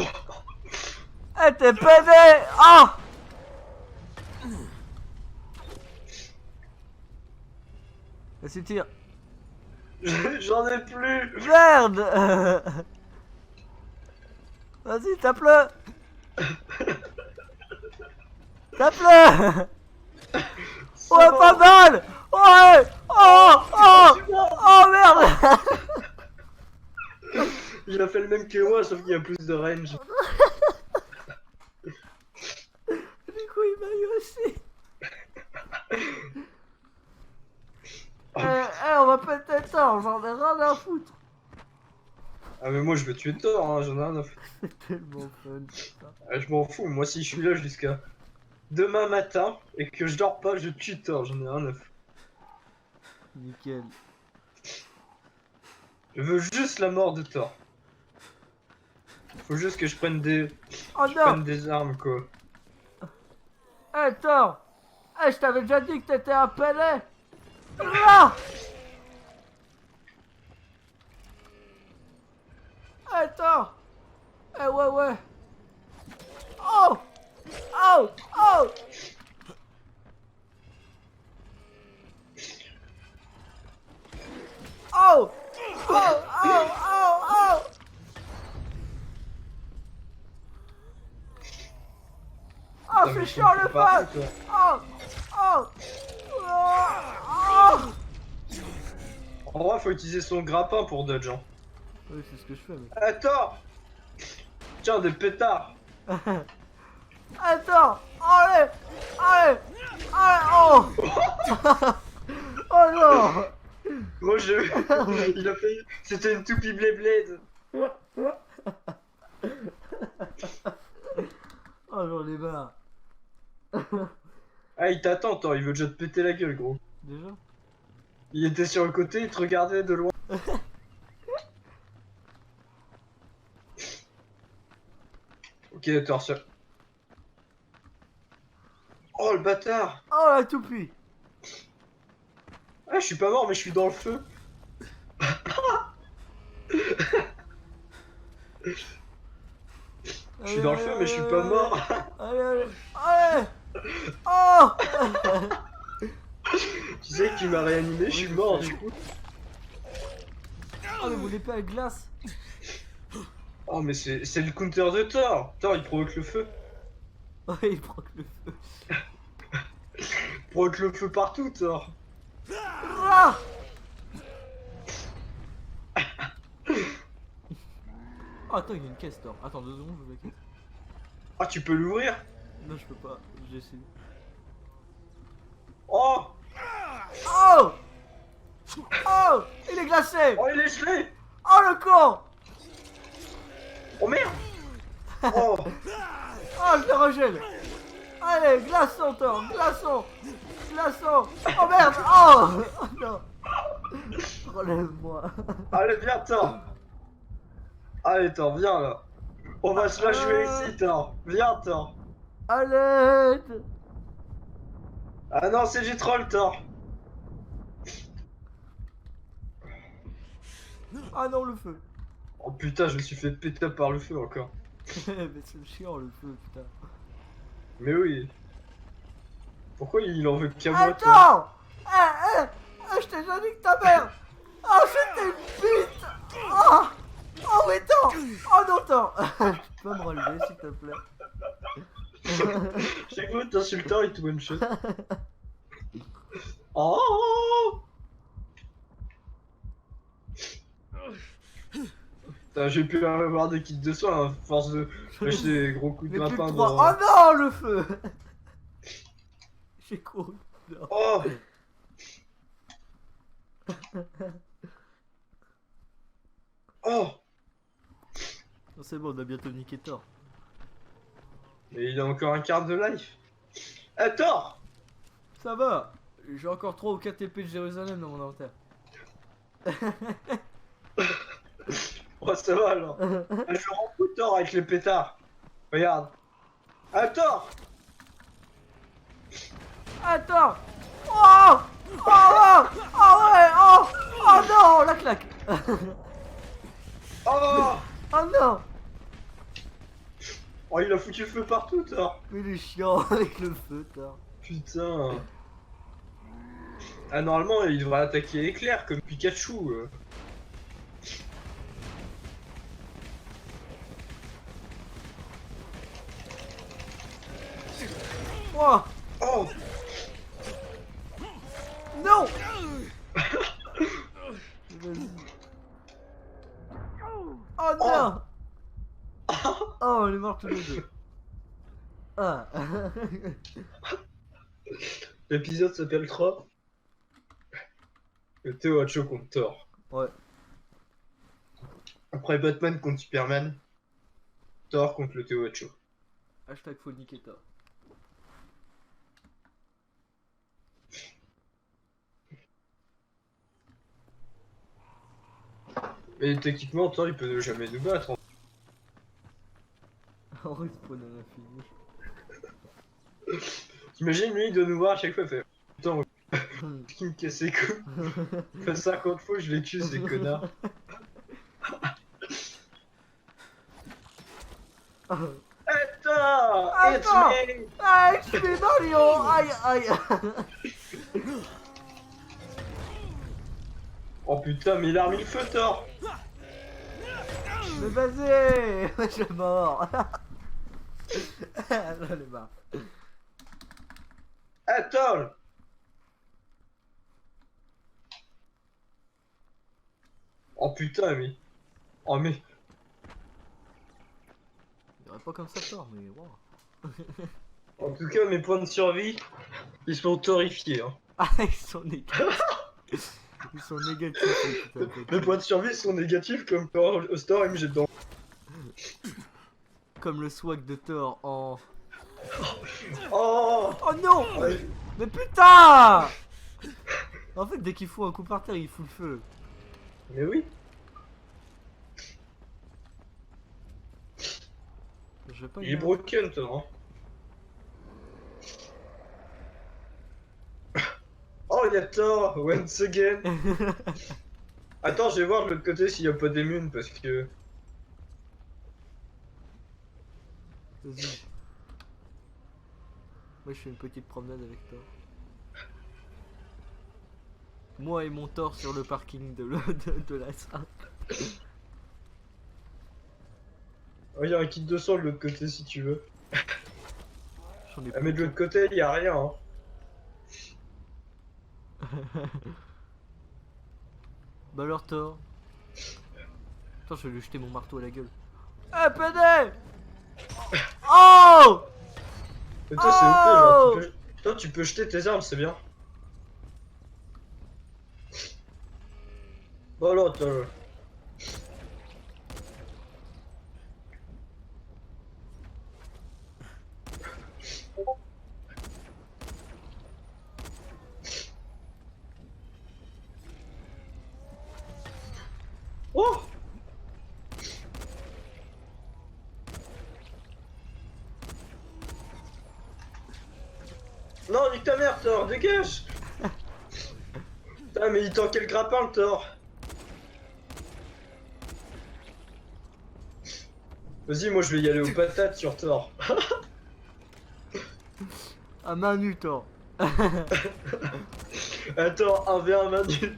Eh, t'es pédé. Ah. Vas-y, tire. J'en ai plus. Merde. Vas-y, tape-le. Tape-le. Ouais, pas mal. Ouais. Oh, oh, oh, merde. Il a fait le même que moi, sauf qu'il y a plus de range. Du coup, il m'a eu aussi. On va péter Thor, j'en ai rien à foutre. Ah mais moi je vais tuer Thor, hein, j'en ai rien à foutre. C'est tellement fun, putain. Ah, je m'en fous, moi si je suis là jusqu'à demain matin et que je dors pas, je tue Thor, j'en ai rien à foutre. Nickel. Je veux juste la mort de Thor. Faut juste que je prenne des, Oh je non. prenne des armes quoi. Eh Thor. Eh, je t'avais déjà dit que t'étais un Pelé. Ah. Eh Thor. Eh ouais ouais. Oh. Oh. Oh. Oh. Oh. Oh. Oh. Oh. Oh, Putain, mais c'est je chiant le comprends pas, fun. toi. Oh. Oh. Oh. En vrai faut utiliser son grappin pour dodge hein. Oui, c'est ce que je fais, mec. Attends. Tiens des pétards. Attends. Allez. Allez. Allez. Oh. Oh non. Moi je... Il a failli... C'était une toupie blade. Oh, j'en ai marre. Ah il t'attend Thor, il veut déjà te péter la gueule gros. Déjà? Il était sur le côté, il te regardait de loin. Ok Thor sur... Oh le bâtard. Oh, la toupie. Ah je suis pas mort mais je suis dans le feu. Je suis dans le feu mais je suis pas mort. Allez, allez. Allez. Oh. Tu sais que tu m'as réanimé, je suis mort du coup. Oh, mais vous l'épée à glace. Oh mais c'est le counter de Thor. Thor il provoque le feu. Oh, il prend que le feu. Il provoque le feu partout Thor. Ah. Oh, attends, il y a une caisse, Thor. Attends 2 secondes, je veux la caisse. Ah tu peux l'ouvrir. Non, je peux pas. J'essaie. Oh. Oh. Oh. Il est glacé. Oh il est gelé. Oh, le con. Oh merde. Oh. Oh, je le regèle. Allez, glaçon, Thor. Glaçon. Glaçon. Oh, merde. Oh. Oh, non. Relève-moi. Allez viens Thor. Allez Thor viens là. On va se la jouer ici Thor. Viens Thor. À l'aide. Ah non c'est J-Troll Thor. Ah non, le feu. Oh putain je me suis fait péter par le feu encore. Mais c'est chiant, le feu, putain. Mais oui. Pourquoi il en veut qu'à moi Thor? Attends. Je t'ai déjà dit que ta mère. Oh, c'était une pute. Oh. Oh, mais Thor. Oh non, Thor. Tu peux me relever, s'il te plaît. Chaque fois que t'insultes Thor il te one shot. Oh. Putain, j'ai pu avoir des kits de soins à force de lâcher des gros coups de Mais plus que grappin 3. dans... Oh non, le feu. J'ai couru. Non. Oh. Oh. Non, c'est bon, on a bientôt niqué Thor. Et il a encore un quart de life. Ah Thor. Ça va. J'ai encore 3 ou 4 épées de Jérusalem dans mon inventaire. Oh ça va alors. Ah, je rends fou Thor avec les pétards. Regarde. Ah Thor. Attends. Oh. Oh, oh. Oh ouais. Oh. Oh non, la claque. Oh. Oh non. Oh il a foutu le feu partout Thor. Mais il est chiant avec le feu, Thor. Putain. Ah, normalement, il devrait attaquer éclair comme Pikachu. Oh Oh! non. Vas-y. Oh non. Oh, on est morts tous les deux. Ah. L'épisode s'appellera le Théo Hacho contre Thor. Ouais. Après Batman contre Superman, Thor contre le Théo Hacho. Hashtag faut niquer Thor. Mais techniquement, Thor il peut jamais nous battre. En respawn à l'infini. T'imagines, lui il doit nous voir à chaque fois, il fait putain, qui me casse les couilles. Il fait 50 fois, je les tue, ces connards. Attends! It's Attends. me! Ah, je suis Mario. Aïe, aïe. Oh putain, mais il a remis le feu, Thor! Mais vas-y. Je suis mort. J'en ai marre. Attends! Oh putain, mais. Oh mais. Il y aurait pas comme ça Thor, mais waouh. En tout cas, mes points de survie, ils sont horrifiés. Hein. Ah, ils sont négatifs. Ils sont négatifs. Putain, Mes points de survie sont négatifs comme Thor il me jette dedans. Comme le swag de Thor en... Oh! Oh non. Ouais. Mais putain. En fait, dès qu'il fout un coup par terre, il fout le feu. Mais oui! Je vais pas Il est broken, Thor. Hein. Oh, il y a Thor, once again! Attends, je vais voir de l'autre côté s'il y a pas des munes parce que. Vas-y. Moi, je fais une petite promenade avec Thor. Moi et mon Thor sur le parking de la salle. Oh, il y a un kit de sang de l'autre côté si tu veux. J'en ai Ah, mais de l'autre côté, il y a rien. Hein. Bah alors Thor. Attends, je vais lui jeter mon marteau à la gueule. Eh PD. Oh. Mais toi, c'est OP, genre. Toi, tu peux jeter tes armes, c'est bien. Bon, alors, attends. Oh! Non, nique ta mère, Thor, dégage! Putain, mais il tend quel grappin, le Thor? Vas-y, moi je vais y aller aux patates sur Thor. À main nue Thor. Attends, 1v1 main nue.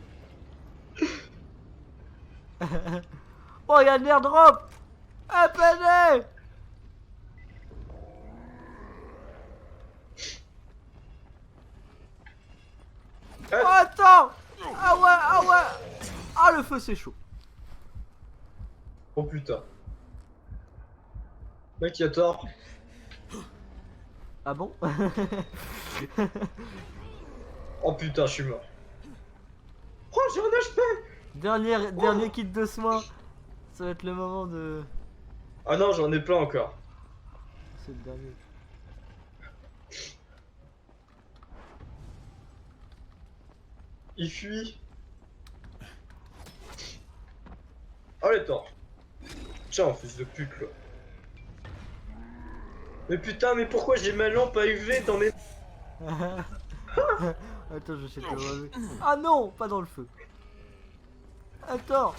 Oh, y'a de l'airdrop. Eh PD. Oh, attends. Ah ouais, ah ouais. Ah, le feu c'est chaud. Oh putain. Mec, y'a Thor. Ah bon? Oh putain, je suis mort. Oh, j'ai un HP! Dernier kit de soins. Ça va être le moment de... Ah non, j'en ai plein encore. C'est le dernier. Il fuit. Allez, Thor. Tiens, fils de pute, là. Mais putain, mais pourquoi j'ai ma lampe à UV dans mes... Attends, je sais pas. Ah non, pas dans le feu. Attends.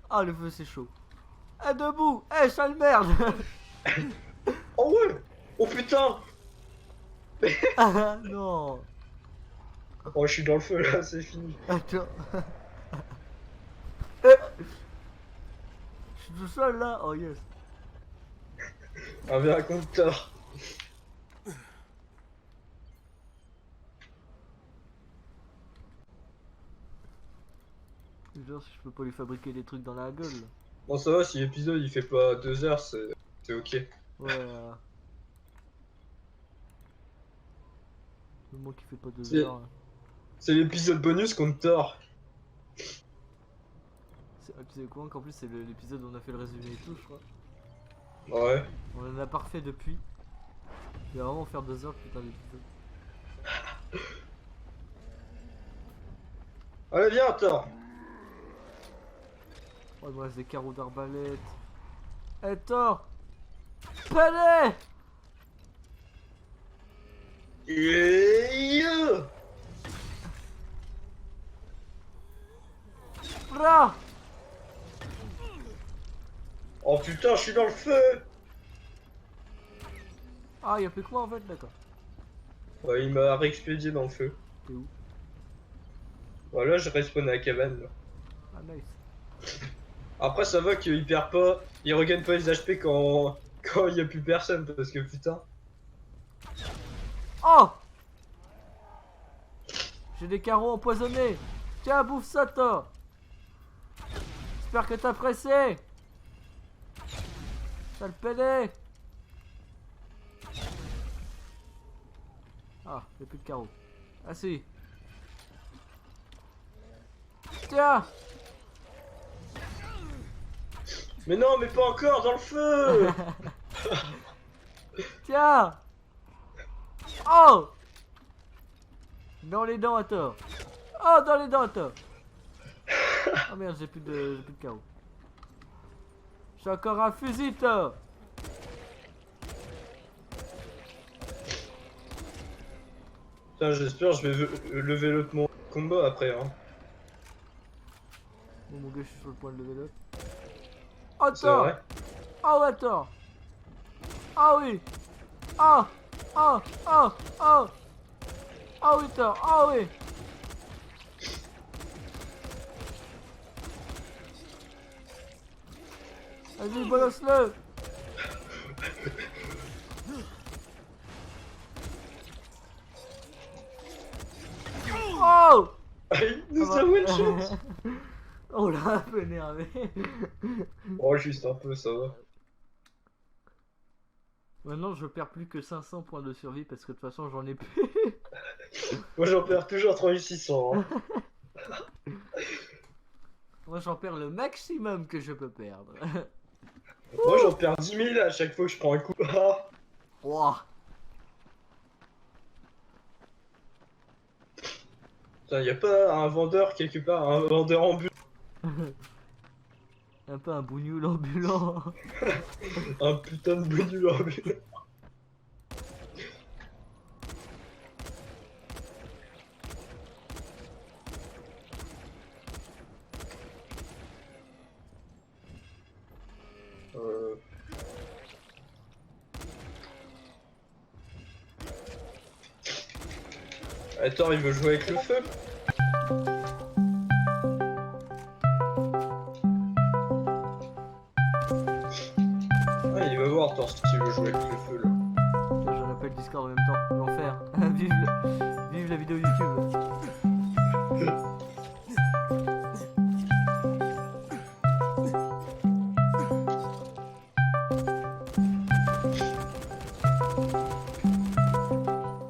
Ah, le feu c'est chaud. Eh, debout. Eh, sale merde. Oh ouais! Oh putain! Ah non. Oh, je suis dans le feu là, c'est fini. Attends. Je suis tout seul là. Oh yes. Un verre contre Thor. Genre si je peux pas lui fabriquer des trucs dans la gueule. Là. Bon, ça va, si l'épisode il fait pas 2 heures, c'est ok. Ouais. Le mot qui fait pas 2 C'est- heures. Hein. C'est l'épisode bonus contre Thor. Tu sais quoi qu'en plus c'est l'épisode où on a fait le résumé et tout je crois. Ouais. On en a parfait depuis. Il va vraiment faire 2 heures putain d'épisode. Allez, viens, Thor. Oh il me reste des carreaux d'arbalète. Eh Thor. Pelé. Yeah. Bra. Oh putain, je suis dans le feu. Ah y'a plus que moi en fait d'accord. Ouais, il m'a réexpédié dans le feu. T'es où? Voilà, je respawn à la cabane là. Ah nice. Après, ça va qu'il perd pas, il regagne pas les HP quand il y a plus personne parce que putain. Oh. J'ai des carreaux empoisonnés. Tiens bouffe ça Thor. J'espère que t'as pressé. Sale Pelé. Ah, y'a plus de carreaux. Ah si. Tiens. Mais non, mais pas encore dans le feu. Tiens. Oh. Dans les dents à Thor. Oh, dans les dents à Thor. Oh merde, j'ai plus de carreaux. J'ai encore un fusil Thor. Putain, j'espère que je vais lever l'autre mon combat après hein. Bon mon gars, je suis sur le point de lever l'autre. Oh C'est Thor. vrai. Oh ouais Thor. Ah oui. Oh. Oh. Oh. Oh. Oh oui Thor. Oh oui. Vas-y, balance-le. Oh. Il nous Ça a va. one shot. Oh là, un peu énervé. Oh, juste un peu, ça va. Maintenant, je perds plus que 500 points de survie parce que de toute façon, j'en ai plus. Moi, j'en perds toujours 3600. Hein. Moi, j'en perds le maximum que je peux perdre. Moi, j'en perds 10 000 à chaque fois que je prends un coup. Ah. Ouah. Putain, y a pas un vendeur quelque part, un vendeur ambulant. Un peu un bougnoul ambulant. Un putain de bonul ambulant. Attends, il veut jouer avec le feu. Ah, il va voir, Thor, s'il veut jouer avec le feu là. Tiens, j'en appelle Discord en même temps. L'enfer. Vive la vidéo YouTube.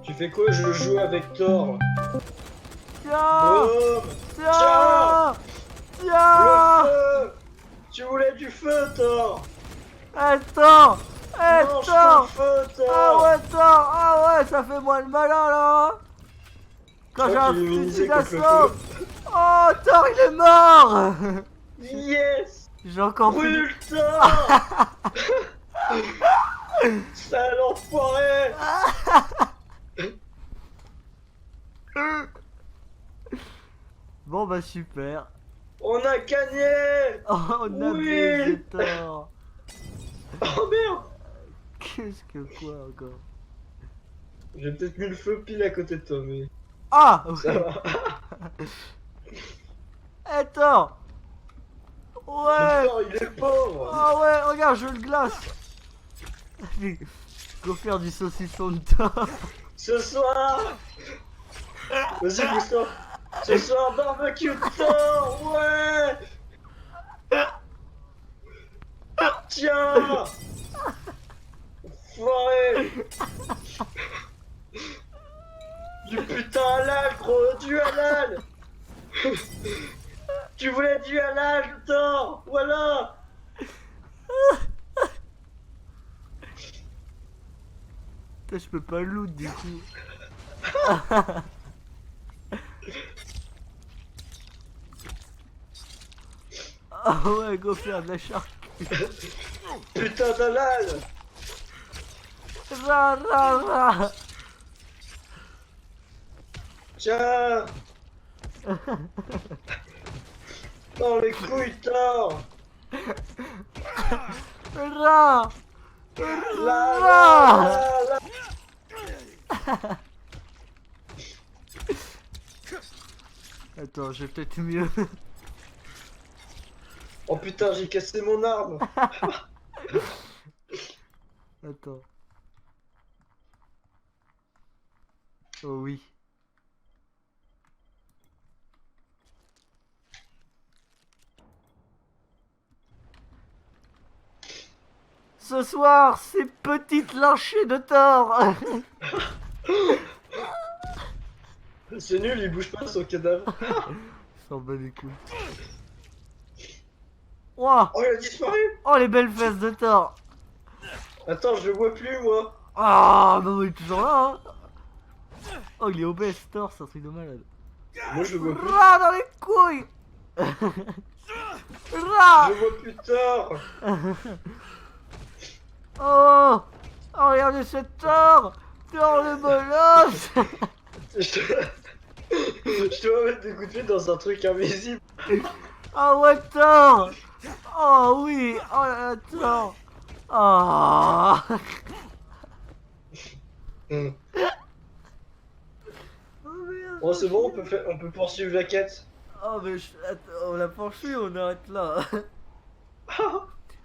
Tu fais quoi? Je joue avec Thor. Tiens. Boum. Tiens. Le Tiens. feu. Tu voulais du feu, Thor. Attends. Mange ton Attends. feu, Ah Thor. ouais, Thor. Ah ouais, ça fait moins le malin là. Quand Je j'ai crois un qu'il est fusil immunisé contre le d'assaut. Oh, Thor, il est mort. Yes. J'ai encore plus. Brûle, Thor. Sale enfoiré. Bon bah super. On a gagné. Oh, on a Oui. baisé Thor. Oh merde. Qu'est-ce que quoi encore? J'ai peut-être mis le feu pile à côté de toi, mais Ah ça ouais. va. Attends. Ouais. Putain, il est pauvre. Ah ouais, regarde, je le glace. Go faire du saucisson de Thor. Ce soir. Vas-y, Gustave. Ce soir, barbecue de Thor. Ouais. Tiens. Foiré. Du putain halal, gros. Du halal. Tu voulais du halal, Thor. Voilà. Putain, je peux pas loot du coup. Ah ouais, go faire de la charcuterie. Putain d'halal. Ra ra ra. Tiens. Dans les couilles, Thor. Ra. Là, Ra. là, là. Attends, j'ai peut-être mieux. Oh putain, j'ai cassé mon arme. Attends. Oh oui. Ce soir, ces petites lâchées de Thor. C'est nul, il bouge pas son cadavre. S'en bat les couilles. Ouah. Oh, il a disparu. Oh, les belles fesses de Thor. Attends, je le vois plus, moi. Ah, non, il est toujours là, hein. Oh, il est obèse, Thor, c'est un truc de malade. Moi, je le vois plus. Ra dans les couilles. Ra. Je le vois plus Thor. Oh. Oh, regardez cet Thor. Thor le bolos. Je dois mettre des coups de pied dans un truc invisible. Ah ouais, Thor. Oh oui. Oh là là, Thor. Ah. Bon, c'est bon, on peut poursuivre la quête. Oh mais attends, on l'a poursuivi, on arrête là.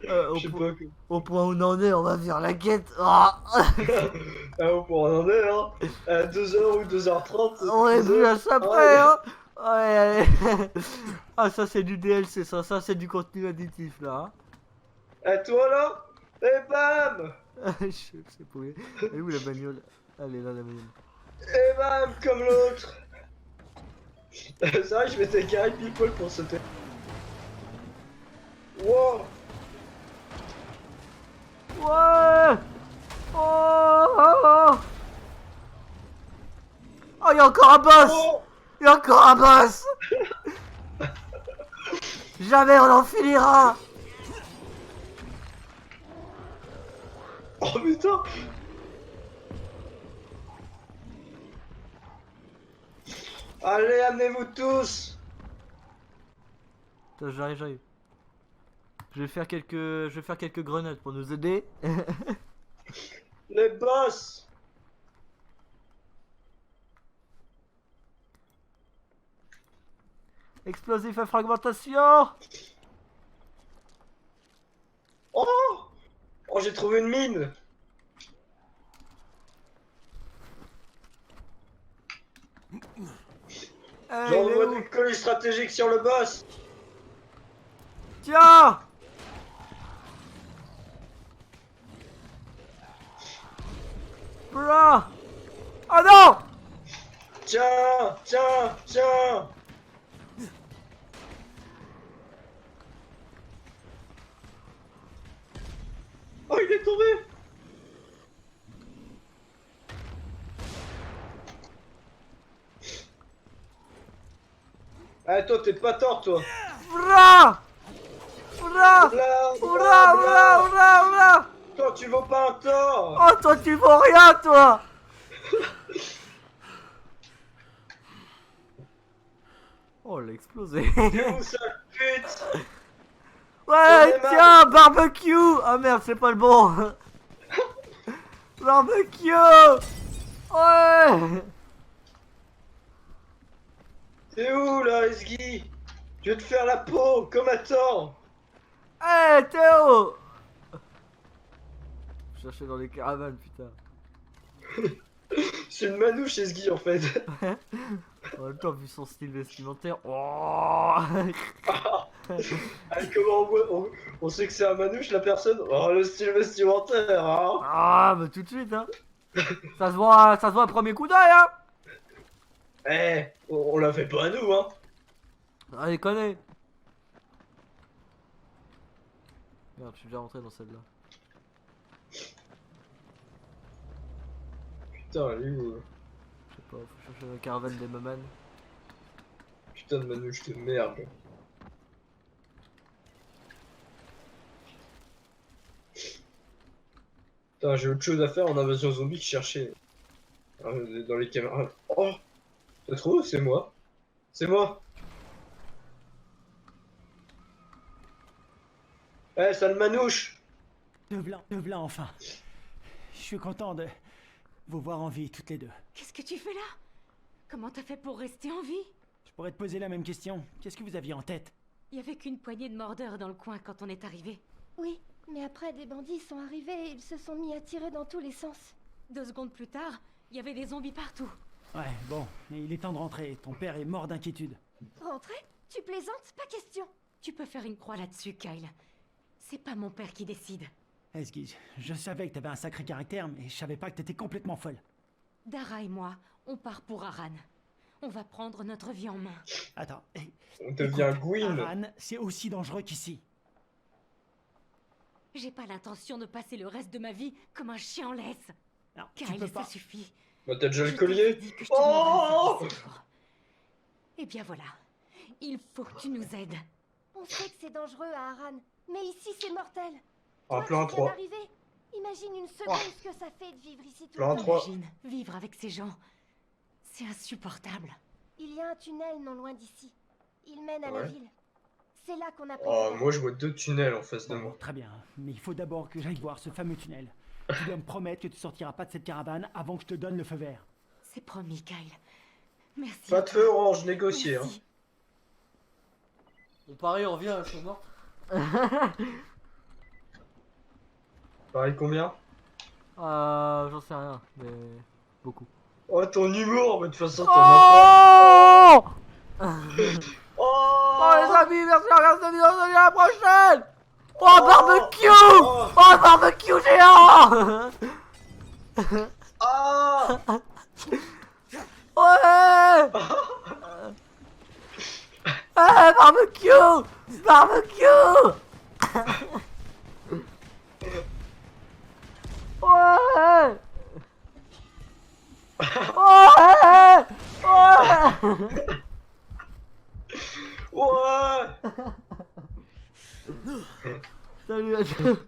Je sais pas. Au point où on en est, on va faire la quête. Ah. Ah, on pourra en est, hein. À 2h ou 2h30. On est plus à ça près, hein. Ouais, allez. Ah, ça c'est du DLC, ça c'est du contenu additif là. Hein. À toi là. Et bam. Je sais pas. Elle est où la bagnole? Elle est là la bagnole. Et bam, comme l'autre. C'est vrai, je m'étais garé pile poil pour sauter. Wow. Ouais. Oh, oh, oh. Oh, il y a encore un boss. Oh. Il y a encore un boss. Jamais on en finira. Oh putain. Allez, amenez-vous tous. Attends, j'arrive. Je vais faire quelques grenades pour nous aider. Les boss. Explosif à fragmentation. Oh. Oh, j'ai trouvé une mine. J'envoie des colis stratégiques sur le boss. Tiens. Bra. Oh non. Tiens, tiens, tiens. Oh, il est tombé. Ah, toi, t'es pas tort, toi. Bra. Bra. Bla, Oula, oula, oula, oula. Toi, tu vaux pas un tort. Oh, toi, tu vaux rien, toi. Oh, elle a explosé. T'es où, sale pute? Ouais, J'en ai tiens, barbecue. Ah merde, c'est pas le bon. Barbecue. Ouais. T'es où là, Esgui? Je vais te faire la peau, comme à tort. Hey Théo. Chercher dans les caravanes, putain. C'est une manouche, Esgui, en fait. En même temps, vu son style vestimentaire. Oh. Ah, comment on sait que c'est un manouche, la personne? Oh, le style vestimentaire, hein. Ah, bah tout de suite, hein. Ça se voit à premier coup d'œil, hein. Eh, on la fait pas à nous, hein. Allez, connais. Merde, je suis déjà rentré dans celle-là. Putain, elle est où? Je sais pas, faut chercher la caravane des mamans. Putain de manouche de merde. Putain, j'ai autre chose à faire en invasion zombie que chercher. Dans les caméras. Oh! T'as trouvé? C'est moi. C'est moi. Eh, sale manouche! De v'là enfin. Je suis content de vous voir en vie toutes les deux. Qu'est-ce que tu fais là? Comment t'as fait pour rester en vie? Je pourrais te poser la même question. Qu'est-ce que vous aviez en tête? Il y avait qu'une poignée de mordeurs dans le coin quand on est arrivé. Oui, mais après des bandits sont arrivés et ils se sont mis à tirer dans tous les sens. 2 secondes plus tard, il y avait des zombies partout. Ouais, bon, mais il est temps de rentrer. Ton père est mort d'inquiétude. Rentrer? Tu plaisantes? Pas question. Tu peux faire une croix là-dessus, Kyle. C'est pas mon père qui décide. Esguise, je savais que t'avais un sacré caractère, mais je savais pas que t'étais complètement folle. Dara et moi, on part pour Aran. On va prendre notre vie en main. Attends, On devient Gwyn. Aran, c'est aussi dangereux qu'ici. J'ai pas l'intention de passer le reste de ma vie comme un chien en laisse. Non, tu Kyle, peux ça pas. suffit. Bah, t'as déjà le Je collier? t'avais dit que je te Oh! demanderais un sacrifice. Eh bien voilà. Il faut que tu nous aides. On sait que c'est dangereux à Aran, mais ici c'est mortel. Ah, Toi, plan tu viens 3. d'arriver. Imagine une seconde ce que ça fait de vivre ici tout Plan le temps. 3. Imagine vivre avec ces gens. C'est insupportable. Il y a un tunnel non loin d'ici. Il mène à la Ouais. ville. C'est là qu'on a pris Oh, le moi je vois 2 tunnels en face de Bon, moi. très bien, mais il faut d'abord que j'aille voir ce fameux tunnel. Tu dois me promettre que tu sortiras pas de cette caravane avant que je te donne le feu vert. C'est promis, Kyle. Merci. Pas de feu orange, négocié. Hein. Merci. On parie, on revient, je suis mort. Pareil combien? J'en sais rien, mais beaucoup. Oh, ton humour, mais de toute façon, t'en as Oh. pas. Oh les amis, merci à regarder cette vidéo, on se dit à la prochaine. Oh barbecue. Oh barbecue géant. Ah! Ouais. Barbecue. Barbecue. Ouais. Ouais. Ouais. Ouais! Salut à tous.